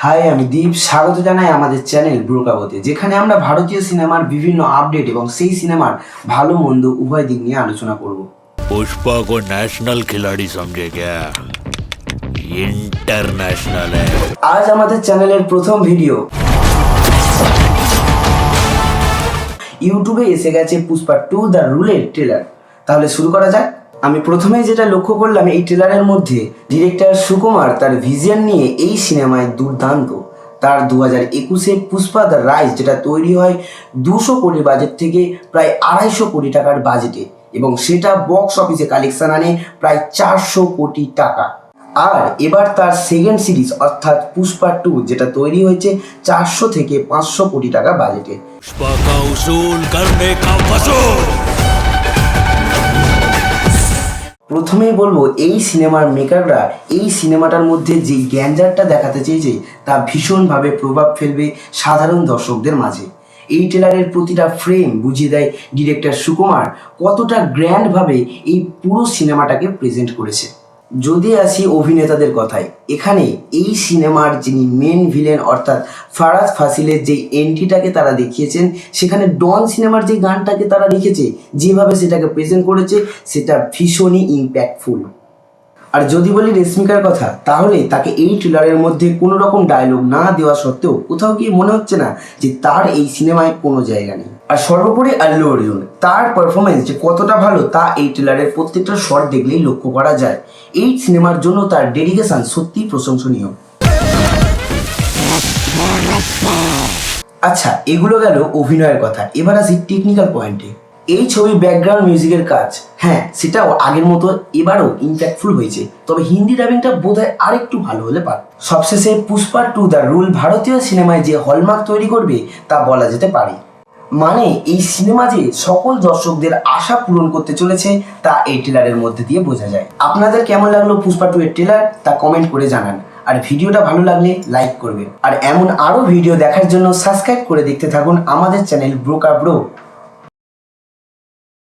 High, আমি দীপ। স্বাগত জানাই আমাদের চ্যানেল ব্রোকাবতে, যেখানে আমরা ভারতীয় সিনেমার বিভিন্ন আপডেট এবং সেই সিনেমার ভালো মন্দ উভয় দিক নিয়ে আলোচনা করব। पुष्पा को नेशनल खिलाड़ी समझे क्या? इंटरनेशनल है। আজ আমাদের চ্যানেলের প্রথম ভিডিও। ইউটিউবে এসে গেছে পুষ্পা 2 দ্য রুলের ট্রেলার। তাহলে শুরু করা যাক। আমি প্রথমেই যেটা লক্ষ্য করলাম, এই ট্রেলারের মধ্যে ডিরেক্টর সুকুমার তার ভিশন নিয়ে এই সিনেমায় দুর্দান্ত। তার 2021-এ পুষ্পা দ্য রাইজ, যেটা তৈরি হয় 200 কোটি বাজেট থেকে প্রায় 250 কোটি টাকার বাজেটে, এবং সেটা বক্স অফিসে কালেকশন আনে প্রায় 400 কোটি টাকা। আর এবার তার সেকেন্ড সিরিজ অর্থাৎ পুষ্পা 2, যেটা তৈরি হয়েছে 400 থেকে 500 কোটি টাকা বাজেটে। पुष्पा का उसूल करने का वसूल। প্রথমেই বলবো, এই সিনেমার মেকাররা এই সিনেমাটার মধ্যে যে গ্যাঞ্জারটা দেখাতে চেয়েছে তা ভীষণভাবে প্রভাব ফেলবে সাধারণ দর্শকদের মাঝে। এই ট্রেলারের প্রতিটা ফ্রেম বুঝিয়ে দেয় ডিরেক্টর সুকুমার কতটা গ্র্যান্ডভাবে এই পুরো সিনেমাটাকে প্রেজেন্ট করেছে। যদি আসি অভিনেতাদের কথায়, এখানে এই সিনেমার যিনি মেন ভিলেন অর্থাৎ ফারাজ ফাসিলের যে এন্ট্রিটাকে তারা দেখিয়েছেন, সেখানে ডন সিনেমার যে গানটাকে তারা রেখেছে, যেভাবে সেটাকে প্রেজেন্ট করেছে, সেটা ভীষণই ইম্প্যাক্টফুল। আর যদি বলি রেশমিকার কথা, তাহলে তাকে এই ট্রেলারের মধ্যে কোনো রকম ডায়লগ না দেওয়া সত্ত্বেও কোথাও গিয়ে মনে হচ্ছে না যে তার এই সিনেমায় কোনো জায়গা নেই। আর সর্বোপরি আল্লু অর্জুন, তার পারফরমেন্স যে কতটা ভালো তা এই ট্রেলারের প্রত্যেকটা শট দেখলেই লক্ষ্য করা যায়। এই সিনেমার জন্য তার ডেডিকেশন সত্যিই প্রশংসনীয়। আচ্ছা, এগুলো গেল অভিনয়ের কথা। এবার আসি টেকনিক্যাল পয়েন্টে। এই ছবির ব্যাকগ্রাউন্ড মিউজিকের কাজ, হ্যাঁ, সেটাও আগের মতো এবারও ইম্প্যাক্টফুল হয়েছে, তবে হিন্দি ডাবিংটা বোধহয় আরেকটু ভালো হলে পারে। সবশেষে পুষ্পা 2 দ্য রুল ভারতীয় সিনেমায় যে হলমার্ক তৈরি করবে তা বলা যেতে পারে। মানে এই সিনেমা যে সকল দর্শকদের আশা পূরণ করতে চলেছে তা এই ট্রেলারের মধ্যে দিয়ে বোঝা যায়। আপনাদের কেমন লাগলো পুষ্পা 2 এর ট্রেলার তা কমেন্ট করে জানান। আর ভিডিওটা ভালো লাগলে লাইক করবেন। আর এমন আরও ভিডিও দেখার জন্য সাবস্ক্রাইব করে দেখতে থাকুন আমাদের চ্যানেল ব্রোকা ব্রো।